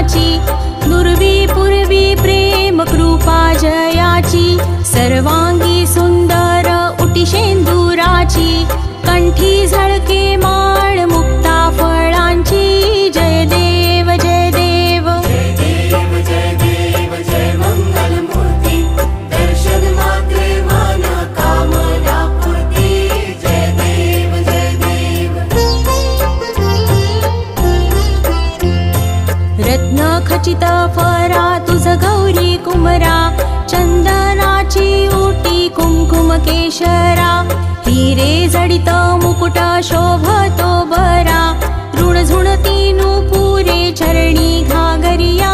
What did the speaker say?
फळाची, दुर्वी पूर्वी प्रेम कृपा जयाची, सर्वांगी सुंदर उटी शेंदुराची, कंठी झळके माळ मुक्ता फळांची, जय देव जय देव जय देव जय देव जय मंगल मूर्ती, दर्शन मात्रे मन कामना पूर्ती, जय देव जय देव। रत्न खचित फरा तुझ गौरी कुमरा, चंदनाची ओटी कुंकुम केशरा, हिरे जडित मुकुट शोभतो बरा, ऋण झुणती नुपुरे चरणी घागरिया,